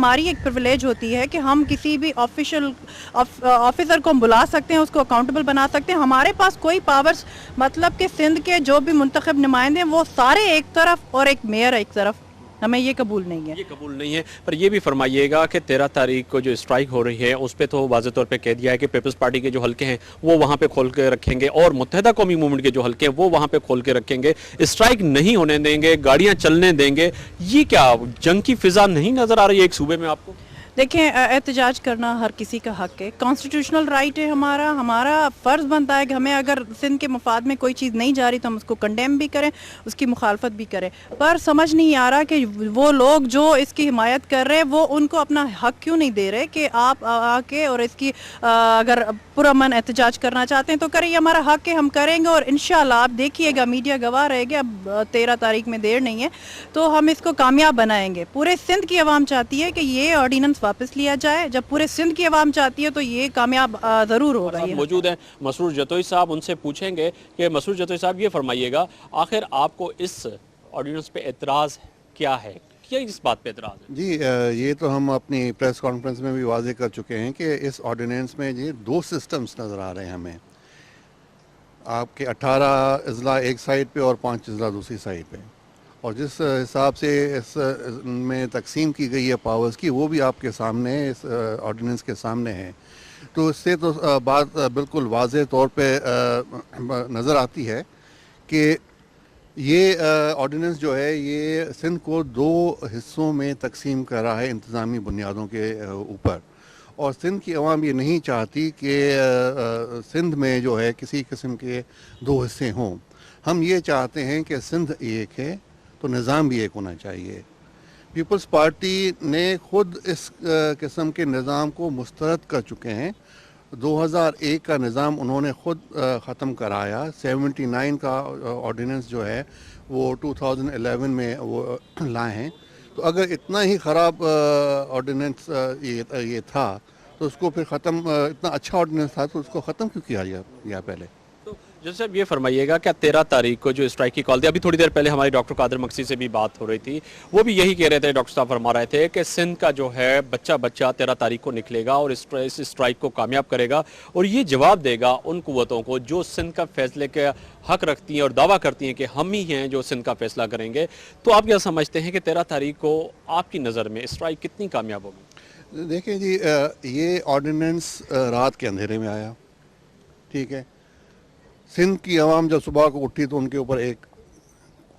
हमारी एक प्रिविलेज होती है कि हम किसी भी ऑफिशियल ऑफिसर को हम बुला सकते हैं, उसको अकाउंटेबल बना सकते हैं। हमारे पास कोई पावर्स, मतलब कि सिंध के जो भी मुंतखब नुमाइंदे हैं वो सारे एक तरफ और एक मेयर एक तरफ, हमें ये कबूल नहीं है। ये कबूल नहीं है। पर ये भी फरमाइएगा कि 13 तारीख को जो स्ट्राइक हो रही है उस पर तो वाज़े तौर पे कह दिया है कि पीपल्स पार्टी के जो हल्के हैं वो वहाँ पे खोल के रखेंगे और मुत्तहदा कौमी मूवमेंट के जो हल्के हैं वो वहाँ पे खोल के रखेंगे, स्ट्राइक नहीं होने देंगे, गाड़ियाँ चलने देंगे। ये क्या जंग की फिजा नहीं नज़र आ रही है एक सूबे में आपको? देखें, एहतजाज करना हर किसी का हक है, कॉन्स्टिट्यूशनल राइट है हमारा। हमारा फ़र्ज़ बनता है कि हमें अगर सिंध के मफाद में कोई चीज़ नहीं जा रही तो हम उसको कंडेम भी करें, उसकी मुखालफत भी करें। पर समझ नहीं आ रहा कि वो लोग जो इसकी हिमायत कर रहे हैं वो उनको अपना हक क्यों नहीं दे रहे कि आप आके और इसकी अगर पुरअमन एहतजाज करना चाहते हैं तो करें, हमारा हक है, हम करेंगे। और इंशाल्लाह आप देखिएगा, मीडिया गवाह रहेगी, अब 13 तारीख में देर नहीं है तो हम इसको कामयाब बनाएंगे। पूरे सिंध की आवाम चाहती है कि ये ऑर्डिनेंस वापस लिया जाए। जब पूरे सिंध की आवाम चाहती है तो ये कामयाब ज़रूर होगा। ये मौजूद हैं मसरूर जतोई साहब, उनसे पूछेंगे कि मसरूर जतोई साहब ये फरमाइएगा, आखिर आपको इस ऑर्डिनेंस पे एतराज़ क्या है, क्या इस बात पे एतराज़ है? जी, ये तो हम अपनी प्रेस कॉन्फ्रेंस में भी वाजे कर चुके हैं कि इस ऑर्डिनेंस में ये 2 सिस्टम्स नज़र आ रहे हैं हमें। आपके 18 अजला एक साइड पे और 5 अजला दूसरी साइड पे, और जिस हिसाब से इस में तकसीम की गई है पावर्स की, वो भी आपके सामने इस ऑर्डिनेंस के सामने है। तो इससे तो बात बिल्कुल वाज़े तौर पे नज़र आती है कि ये ऑर्डिनेंस जो है ये सिंध को 2 हिस्सों में तकसीम कर रहा है इंतज़ामी बुनियादों के ऊपर। और सिंध की अवाम ये नहीं चाहती कि सिंध में जो है किसी किस्म के 2 हिस्से हों। हम ये चाहते हैं कि सिंध एक है तो निज़ाम भी एक होना चाहिए। पीपल्स पार्टी ने ख़ुद इस किस्म के निज़ाम को मुस्तरद कर चुके हैं। 2001 का निज़ाम उन्होंने ख़ुद ख़त्म कराया। 79 का ऑर्डिनेंस जो है वो 2011 में वो लाए हैं। तो अगर इतना ही ख़राब ऑर्डिनेंस ये था तो उसको फिर ख़त्म, इतना अच्छा ऑर्डिनेंस था तो उसको ख़त्म क्यों किया गया पहले? जैसे अब ये फरमाइएगा, क्या 13 तारीख को जो स्ट्राइक की कॉल दी, अभी थोड़ी देर पहले हमारी डॉक्टर कादर मक्सी से भी बात हो रही थी, वो भी यही कह रहे थे, डॉक्टर साहब फरमा रहे थे कि सिंध का जो है बच्चा 13 तारीख को निकलेगा और इस स्ट्राइक को कामयाब करेगा और ये जवाब देगा उन कुव्वतों को जो सिंध का फैसले के हक रखती हैं और दावा करती हैं कि हम ही हैं जो सिंध का फैसला करेंगे। तो आप क्या समझते हैं कि 13 तारीख को आपकी नज़र में स्ट्राइक कितनी कामयाब होगी? देखें जी, ये ऑर्डिनेंस रात के अंधेरे में आया, ठीक है। सिंध की आवाम जब सुबह को उठी तो उनके ऊपर एक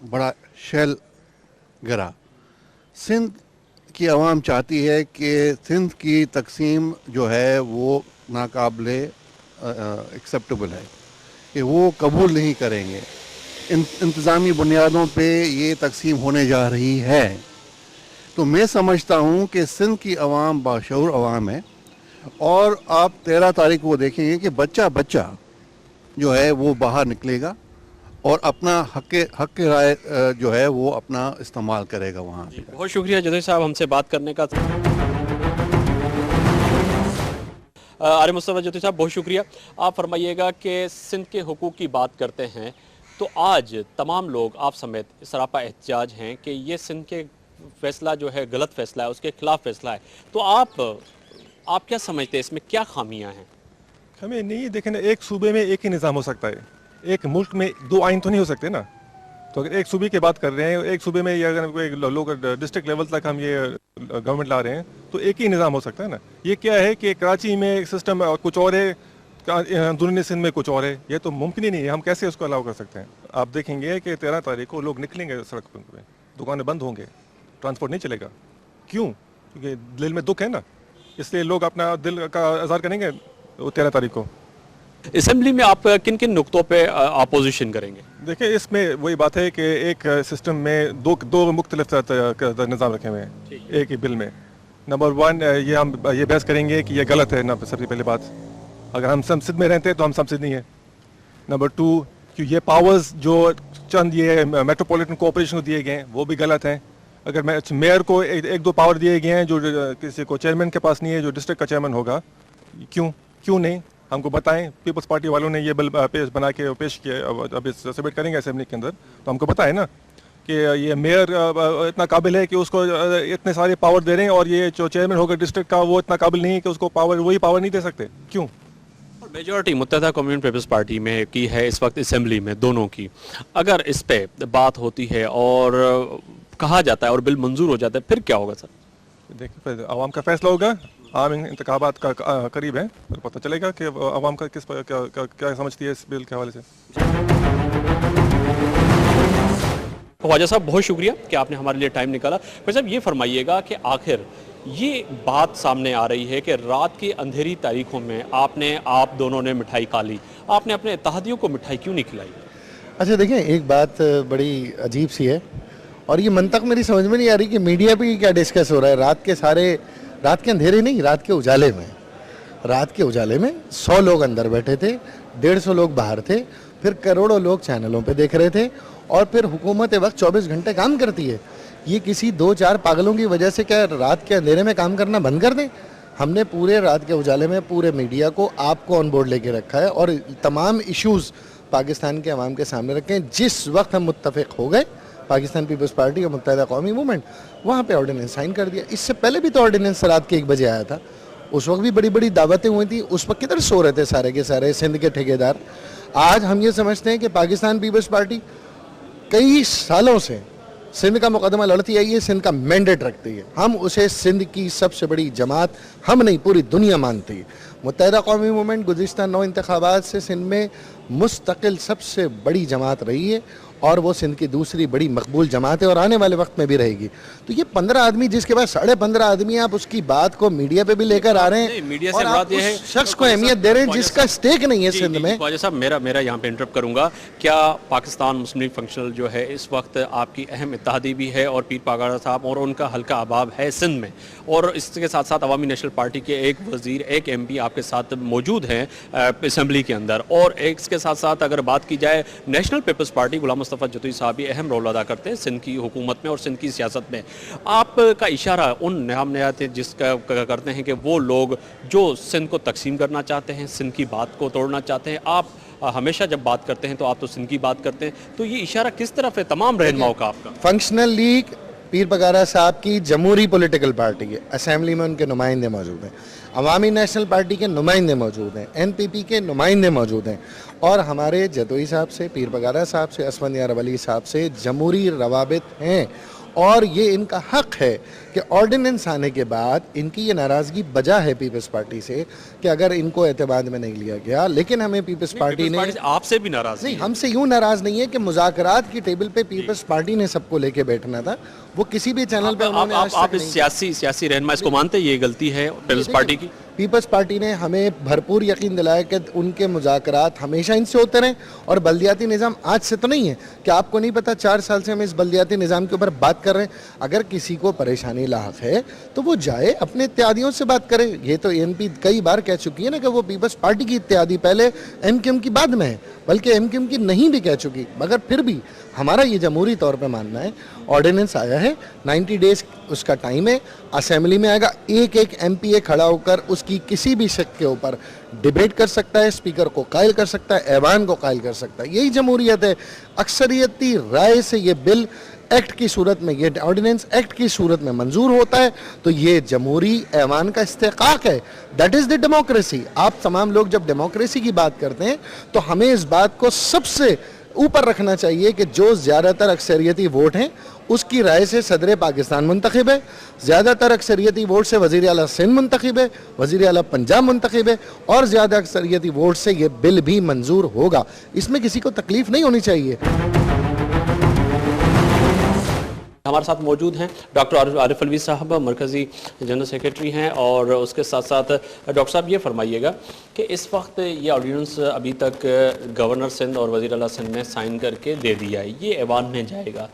बड़ा शेल गिरा। सिंध की आवाम चाहती है कि सिंध की तकसीम जो है वो नाकाबिले एक्सेप्टेबल है, कि वो कबूल नहीं करेंगे। इंतज़ामी बुनियादों पे ये तकसीम होने जा रही है। तो मैं समझता हूँ कि सिंध की आवाम बाशऊर आवाम है और आप 13 तारीख को देखेंगे कि बच्चा बच्चा जो है वो बाहर निकलेगा और अपना हक राय जो है वो अपना इस्तेमाल करेगा वहाँ पे। बहुत शुक्रिया जदई साहब हमसे बात करने का। आरिफ मुस्तफा जदई साहब बहुत शुक्रिया। आप फरमाइएगा कि सिंध के हुकूक की बात करते हैं तो आज तमाम लोग आप समेत सरापा एहतजाज हैं कि ये सिंध के फैसला जो है गलत फैसला है, उसके खिलाफ फैसला है। तो आप क्या समझते हैं, इसमें क्या खामियां हैं? हमें नहीं, देखें ना, एक सूबे में एक ही निज़ाम हो सकता है, एक मुल्क में 2 आइन तो नहीं हो सकते ना। तो अगर एक सूबे की बात कर रहे हैं, एक सूबे में या अगर कोई लोग डिस्ट्रिक्ट लेवल तक हम ये गवर्नमेंट ला रहे हैं तो एक ही निज़ाम हो सकता है ना। ये क्या है कि कराची में एक सिस्टम कुछ और है, अंदरूनी सिंध में कुछ और है, ये तो मुमकिन ही नहीं है। हम कैसे उसको अलाउ कर सकते हैं? आप देखेंगे कि 13 तारीख को लोग निकलेंगे सड़क पर, दुकानें बंद होंगे, ट्रांसपोर्ट नहीं चलेगा। क्यों? क्योंकि दिल में दुख है ना, इसलिए लोग अपना दिल का इज़हार करेंगे 13 तारीख को। असेंबली में आप किन किन नुक्तों पे अपोजिशन करेंगे? देखिए, इसमें वही बात है कि एक सिस्टम में दो मुख्तलिफ निज़ाम रखे हुए हैं एक ही बिल में। नंबर 1, ये हम ये बहस करेंगे कि ये गलत है ना। सबसे पहली बात, अगर हम सिंध में रहते हैं तो हम सिंध नहीं है। नंबर 2, कि ये पावर्स जो चंद ये मेट्रोपॉलिटन कॉरपोरेशन को दिए गए हैं वो भी गलत हैं। अगर मेयर को 1-2 पावर दिए गए हैं जो किसी को चेयरमैन के पास नहीं है, जो डिस्ट्रिक्ट का चेयरमैन होगा, क्यों नहीं? हमको बताएं। पीपल्स पार्टी वालों ने ये बिल पेश बना के पेश किया, अब इस सबमिट करेंगे असेंबली के अंदर, तो हमको बताएं ना। कि ये मेयर इतना काबिल है कि उसको इतने सारे पावर दे रहे हैं, और ये जो चेयरमैन होगा डिस्ट्रिक्ट का वो इतना काबिल नहीं है कि उसको वही पावर नहीं दे सकते? क्यों? मेजॉरिटी मुत्तहदा कम्युनिस्ट पीपल्स पार्टी में की है इस वक्त असेंबली में, दोनों की। अगर इस पे बात होती है और कहा जाता है और बिल मंजूर हो जाता है, फिर क्या होगा सर? देखिए, फिर आवाम का फैसला होगा, आम इंतखाबात का करीब है, फिर पता चलेगा कि आवाम का क्या समझती है इस बिल के हवाले से। ख्वाजा साहब, बहुत शुक्रिया कि आपने हमारे लिए टाइम निकाला। भाई साहब, ये फरमाइएगा कि आखिर ये बात सामने आ रही है कि रात की अंधेरी तारीखों में आप दोनों ने मिठाई खा ली, आपने अपने इत्तेहादियों को मिठाई क्यों नहीं खिलाई? अच्छा देखिए, एक बात बड़ी अजीब सी है और ये मंतक मेरी समझ में नहीं आ रही कि मीडिया पे क्या डिस्कस हो रहा है। रात के अंधेरे नहीं, रात के उजाले में 100 लोग अंदर बैठे थे, 150 लोग बाहर थे, फिर करोड़ों लोग चैनलों पे देख रहे थे, और फिर हुकूमत वक्त 24 घंटे काम करती है। ये किसी 2-4 पागलों की वजह से क्या रात के अंधेरे में काम करना बंद कर दें? हमने पूरे रात के उजाले में पूरे मीडिया को, आपको ऑन बोर्ड लेके रखा है और तमाम इश्यूज़ पाकिस्तान के अवाम के सामने रखे हैं। जिस वक्त हम मुत्तफ़िक हो गए, पाकिस्तान पीपल्स पार्टी और मुत्तहिदा कौमी मूवमेंट, वहाँ पे ऑर्डिनेंस साइन कर दिया। इससे पहले भी तो ऑर्डिनेंस रात के 1 बजे आया था, उस वक्त भी बड़ी बड़ी दावतें हुई थी। उस वक्त किधर सो रहे थे सारे के सारे सिंध के ठेकेदार? आज हम ये समझते हैं कि पाकिस्तान पीपल्स पार्टी कई सालों से सिंध का मुकदमा लड़ती आई है, सिंध का मैंडेट रखती है। हम उसे सिंध की सबसे बड़ी जमात, हम नहीं पूरी दुनिया मानती है। मुत्तहिदा कौमी मूवमेंट गुज़िश्ता 9 इंतखाबात से सिंध में मुस्तकिल सबसे बड़ी जमात रही है और वो सिंध की दूसरी बड़ी मकबूल जमात है और आने वाले वक्त में भी रहेगी। तो ये 15 आदमी, जिसके पास 15.5 आदमी, आप उसकी बात को मीडिया पे भी लेकर आ रहे हैं मीडिया और से आप बात ये है, उस शख्स को अहमियत दे रहे हैं जिसका स्टेक नहीं है सिंध में। ख्वाजा साहब, मेरा यहाँ पे इंटरप्ट करूंगा। क्या पाकिस्तान मुस्लिम लीग फंक्शनल जो है इस वक्त आपकी अहम इत्तेहादी भी है, और पीर पागारा साहब और उनका हल्का अहबाब है सिंध में, और इसके साथ साथ अवामी नेशनल पार्टी के एक वजीर, एक MP आपके साथ मौजूद हैं असेंबली के अंदर, और इसके साथ साथ अगर बात की जाए नेशनल पीपल्स पार्टी, गुलाम मुस्तफ़ा जतोई साहब भी अहम रोल अदा करते हैं सिंध की हुकूमत में और सिंध की सियासत में। आपका इशारा उन नामनियात जिसका करते हैं कि वो लोग जो सिंध को तकसीम करना चाहते हैं, सिंध की बात को तोड़ना चाहते हैं। आप हमेशा जब बात करते हैं तो आप तो सिंध की बात करते हैं, तो ये इशारा किस तरफ है तमाम रहनुमाओं का आपका? फंक्शनल लीग पीर पगारा साहब की जमहूरी पॉलिटिकल पार्टी है, असेंबली में उनके नुमाइंदे मौजूद हैं, अवामी नेशनल पार्टी के नुमाइंदे मौजूद हैं, NPP के नुमाइंदे मौजूद हैं, और हमारे जतोई साहब से, पीर पगारा साहब से, असमद यार वली साहब से जमहूरी रवाबित हैं, और ये इनका हक है कि ऑर्डिनेंस आने के बाद इनकी ये नाराज़गी बजा है पीपल्स पार्टी से कि अगर इनको एतमाद में नहीं लिया गया। लेकिन हमें पीपल्स पार्टी ने, आपसे भी नाराज़ नहीं, हमसे यूँ नाराज़ नहीं है कि मुज़ाकरात की टेबल पे पीपल्स पार्टी ने सबको लेके बैठना था, वो किसी भी चैनल पे उन्होंने आज तक नहीं। सियासी रहनुमा इसको मानते हैं ये गलती है पीपल्स पार्टी की? पीपल्स पार्टी ने हमें भरपूर यकीन दिलाया कि उनके मुज़ाकरात हमेशा इनसे होते रहें, और बल्दियाती निज़ाम आज से तो नहीं है कि आपको नहीं पता 4 साल से हम इस बल्दियाती निज़ाम के ऊपर बात कर रहे हैं। अगर किसी को परेशानी लाहक है तो वो जाए अपने इत्यादियों से बात करे। ये तो ANP कई बार कह चुकी है ना कि वो पीपल्स पार्टी की इत्यादि पहले MQM की बाद में है, बल्कि MQM की नहीं भी कह चुकी। मगर फिर भी हमारा ये जमहूरी तौर पे मानना है, ऑर्डिनेंस आया है, 90 डेज उसका टाइम है, असेंबली में आएगा, एक MPA खड़ा होकर उसकी किसी भी शक के ऊपर डिबेट कर सकता है, स्पीकर को कायल कर सकता है, ऐवान को कायल कर सकता है। यही जमहूरियत है। अक्सरियती राय से ये बिल एक्ट की सूरत में, ये ऑर्डिनेंस एक्ट की सूरत में मंजूर होता है तो ये जमहूरी ऐवान का इस्तेकाक है। That is the democracy. आप तमाम लोग जब डेमोक्रेसी की बात करते हैं तो हमें इस बात को सबसे ऊपर रखना चाहिए कि जो ज़्यादातर अक्सरियती वोट हैं उसकी राय से सदर पाकिस्तान मुंतखब है, ज़्यादातर अक्सरियती वोट से वज़ीर आला सिंध मुंतखब है, वज़ीर आला पंजाब मुंतखब है, और ज़्यादा अक्सरियती वोट से ये बिल भी मंजूर होगा। इसमें किसी को तकलीफ नहीं होनी चाहिए। हमारे साथ मौजूद हैं डॉक्टर आरिफ अलवी साहब, मरकज़ी जनरल सेक्रेटरी हैं, और उसके साथ साथ डॉक्टर साहब ये फरमाइएगा कि इस वक्त ये ऑर्डिनेंस अभी तक गवर्नर सिंध और वज़ीर आला सिंध ने साइन करके दे दिया है, ये ऐवान में जाएगा।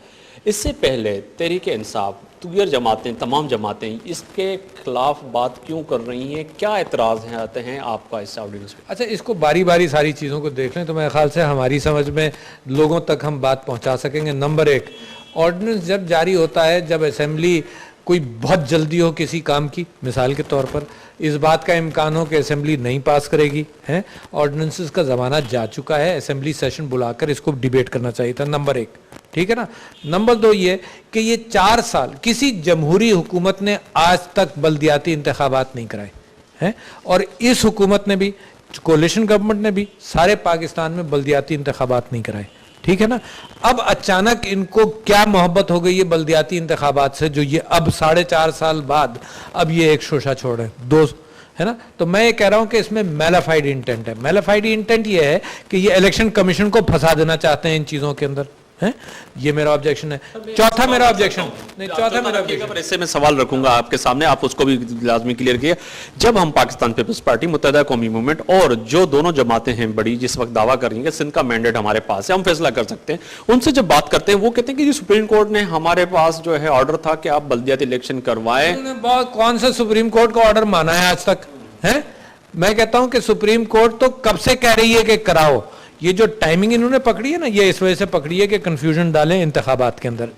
इससे पहले तहरीक-ए-इंसाफ, दीगर जमातें, तमाम जमातें इसके खिलाफ बात क्यों कर रही हैं? क्या एतराज़ हैं आते हैं आपका इस ऑर्डिनेंस पे? अच्छा, इसको बारी बारी सारी चीज़ों को देख लें तो मेरे ख्याल से हमारी समझ में लोगों तक हम बात पहुंचा सकेंगे। नंबर 1, ऑर्डिनेंस जब जारी होता है, जब असेंबली कोई बहुत जल्दी हो किसी काम की, मिसाल के तौर पर इस बात का इम्कान हो कि असेंबली नहीं पास करेगी, हैं, ऑर्डिनेंसेस का ज़माना जा चुका है, असेंबली सेशन बुलाकर इसको डिबेट करना चाहिए था। नंबर 1। ठीक है ना। नंबर 2 ये कि ये 4 साल किसी जमहूरी हुकूमत ने आज तक बल्दियाती इंतखाबात नहीं कराए हैं, और इस हुकूमत ने भी, कोalition गवर्नमेंट ने भी सारे पाकिस्तान में बल्दियाती इंतखाबात नहीं कराए, ठीक है ना। अब अचानक इनको क्या मोहब्बत हो गई है बल्दियाती इंतखाबात से, जो ये अब 4.5 साल बाद अब ये एक शोशा छोड़ रहे हैं, 2 है ना। तो मैं ये कह रहा हूं कि इसमें मैलाफाइड इंटेंट है। मैलाफाइड इंटेंट ये है कि ये इलेक्शन कमीशन को फंसा देना चाहते हैं इन चीजों के अंदर, है। ये मेरा ऑब्जेक्शन है। चौथा मेरा ऑब्जेक्शन नहीं, चौथा मेरा ऑब्जेक्शन, पर इससे मैं सवाल रखूंगा आपके सामने, आप उसको भी लाजमी क्लियर किए। जब हम पाकिस्तान पीपल्स पार्टी, मुत्तहिदा कौमी मूवमेंट और जो दोनों जमातें हैं बड़ी, जिस वक्त दावा कर रही हैं कि सिंध का मैंडेट हमारे पास है, हम फैसला कर सकते हैं, उनसे जब बात करते हैं वो कहते हैं कि सुप्रीम कोर्ट ने हमारे पास जो है ऑर्डर था कि आप बल्दियाती इलेक्शन करवाएं। कौन सा सुप्रीम कोर्ट का ऑर्डर माना है आज तक, है। मैं कहता हूं कि सुप्रीम कोर्ट तो कब से कह रही है कि कराओ। ये जो टाइमिंग इन्होंने पकड़ी है ना, ये इस वजह से पकड़ी है कि कंफ्यूजन डालें इंतखाबात के अंदर।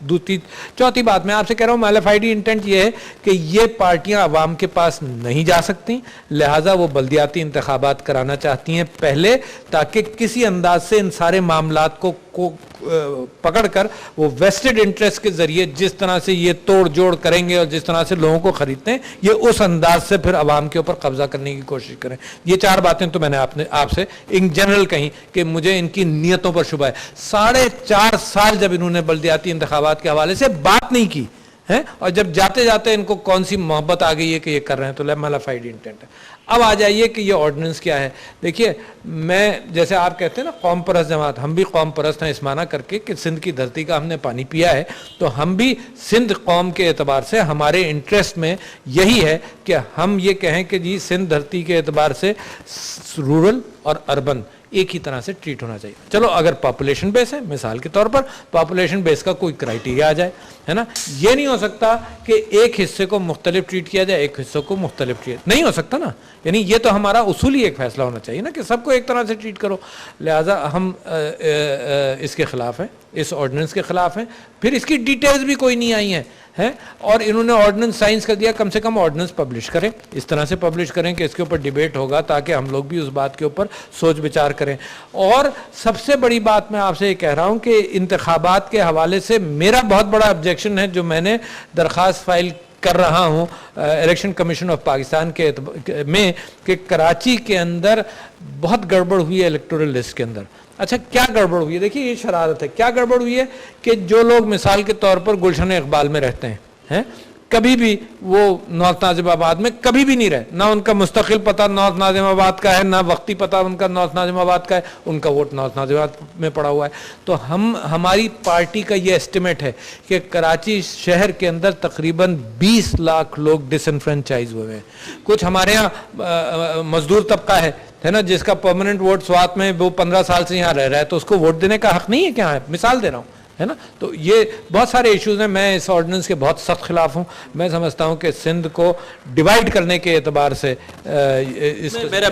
चौथी बात मैं आपसे कह रहा हूं, मैलाफाइड इंटेंट ये है कि ये पार्टियां अवाम के पास नहीं जा सकती, लिहाजा वो बल्दियाती इंतखाबात कराना चाहती हैं पहले, ताकि किसी अंदाज से इन सारे मामलात को पकड़कर वो वेस्टेड इंटरेस्ट के जरिए जिस तरह से ये तोड़ जोड़ करेंगे और जिस तरह से लोगों को खरीदते हैं, ये उस अंदाज से फिर अवाम के ऊपर कब्जा करने की कोशिश करें। ये 4 बातें तो मैंने आपसे इन जनरल कही कि मुझे इनकी नीयतों पर शुबा है। 4.5 साल जब इन्होंने बल्दियाती इंतखाबात के हवाले से बात नहीं की है, और जब जाते जाते इनको कौन सी मोहब्बत आ गई है कि ये कर रहे हैं, तो मैलाफाइड इंटेंट है। अब आ जाइए कि ये ऑर्डिनेंस क्या है। देखिए, मैं जैसे आप कहते हैं ना कौम परस्त जमात, हम भी कौम परस्त हैं इस माना करके कि सिंध की धरती का हमने पानी पिया है, तो हम भी सिंध कौम के एतबार से हमारे इंटरेस्ट में यही है कि हम ये कहें कि जी सिंध धरती के एतबार से रूरल और अर्बन एक ही तरह से ट्रीट होना चाहिए। चलो अगर पॉपुलेशन बेस है, मिसाल के तौर पर पॉपुलेशन बेस का कोई क्राइटेरिया आ जाए, है ना। ये नहीं हो सकता कि एक हिस्से को मुख्तलिफ ट्रीट किया जाए, एक हिस्से को मुख्तलिफ ट्रीट नहीं हो सकता ना। यानी ये तो हमारा उसूली एक फैसला होना चाहिए ना कि सबको एक तरह से ट्रीट करो। लिहाजा हम इसके खिलाफ हैं, इस ऑर्डिनेंस के खिलाफ हैं। फिर इसकी डिटेल्स भी कोई नहीं आई हैं, है, और इन्होंने ऑर्डिनेंस साइंस कर दिया। कम से कम ऑर्डिनेंस पब्लिश करें, इस तरह से पब्लिश करें कि इसके ऊपर डिबेट होगा, ताकि हम लोग भी उस बात के ऊपर सोच विचार करें। और सबसे बड़ी बात मैं आपसे ये कह रहा हूं कि इंतखाबात के हवाले से मेरा बहुत बड़ा ऑब्जेक्शन है, जो मैंने दरख्वास्त फाइल कर रहा हूं इलेक्शन कमीशन ऑफ पाकिस्तान के में, कि कराची के अंदर बहुत गड़बड़ हुई है इलेक्टोरल लिस्ट के अंदर। अच्छा, क्या गड़बड़ हुई है? देखिए, ये शरारत है। क्या गड़बड़ हुई है कि जो लोग मिसाल के तौर पर गुलशन इकबाल में रहते हैं, कभी भी वो नॉर्थ नाजिमाबाद में कभी भी नहीं रहे, ना उनका मुस्तकिल पता नॉर्थ नाजिमाबाद का है, ना वक्ती पता उनका नॉर्थ नाजिमाबाद का है, उनका वोट नॉर्थ नाजिमाबाद में पड़ा हुआ है। तो हमारी पार्टी का ये एस्टिमेट है कि कराची शहर के अंदर तकरीबन 20 लाख लोग डिसइनफ्रेंचाइज हुए हैं। कुछ हमारे यहाँ मजदूर तबका है ना, जिसका परमानेंट वोट स्वात में वो 15 साल से यहाँ रह रहा है, तो उसको वोट देने का हक नहीं है क्या? है, मिसाल दे रहा हूँ, है ना। तो ये बहुत सारे इश्यूज हैं। मैं इस ऑर्डिनेंस के बहुत सख्त खिलाफ हूं। मैं समझता हूं कि सिंध को डिवाइड करने के एतबार से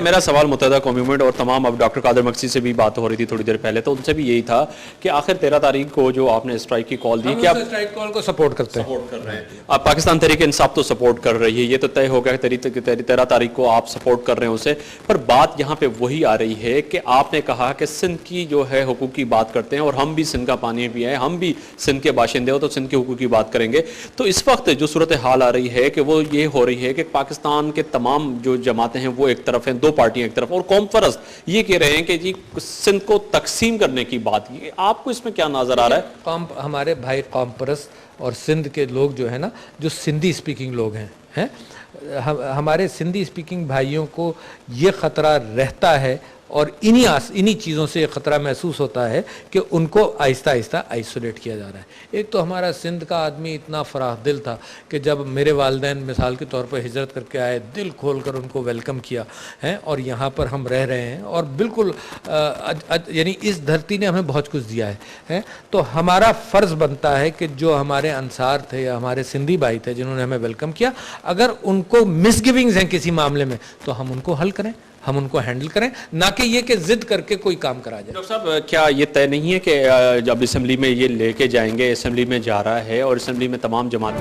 मेरा सवाल मुत्तहिदा कौमी मूवमेंट और तमाम, अब डॉक्टर कादर मक्सी से भी बात हो रही थी थोड़ी देर पहले, तो उनसे भी यही था कि आखिर 13 तारीख को जो आपने स्ट्राइक की कॉल दी, कि आप स्ट्राइक कॉल को सपोर्ट करते हैं, कर रहे हैं, आप पाकिस्तान तहरीक इंसाफ तो सपोर्ट कर रही है, ये तो तय हो गया 13 तारीख को आप सपोर्ट कर रहे हैं उसे। पर बात यहाँ पे वही आ रही है कि आपने कहा कि सिंध की जो है हुकूक की बात करते हैं, और हम भी सिंध का पानी भी है, हम भी सिंध के बाशिंदे हो, तो सिंध के हुकूक की बात करेंगे। तो इस वक्त जो सूरत हाल आ रही है कि वो ये हो रही है कि पाकिस्तान के तमाम जो जमातें हैं वो एक तरफ हैं, 2 पार्टियां एक तरफ, और कौम परस्त ये कह रहे हैं कि जी सिंध को तकसीम करने की बात की। आपको इसमें क्या नजर आ रहा है? हमारे भाई कौम परस्त और सिंध के लोग जो है ना, जो सिंधी स्पीकिंग लोग हैं, हमारे सिंधी स्पीकिंग भाइयों को ये खतरा रहता है, और इन्हीं चीज़ों से ख़तरा महसूस होता है कि उनको आहिस्ता आहिस्ता आइसोलेट किया जा रहा है। एक तो हमारा सिंध का आदमी इतना फराह दिल था कि जब मेरे वालिदैन मिसाल के तौर पर हिजरत करके आए, दिल खोल कर उनको वेलकम किया है, और यहाँ पर हम रह रहे हैं, और बिल्कुल यानी इस धरती ने हमें बहुत कुछ दिया है। तो हमारा फ़र्ज़ बनता है कि जो हमारे अंसार थे या हमारे सिंधी भाई थे जिन्होंने हमें वेलकम किया, अगर उनको मिसगिविंग्स हैं किसी मामले में, तो हम उनको हल करें, हम उनको हैंडल करें, ना कि ये कि जिद करके कोई काम करा जाए। डॉक्टर साहब, क्या ये तय नहीं है कि जब असेंबली में ये लेके जाएंगे, असेंबली में जा रहा है और असेंबली में तमाम जमात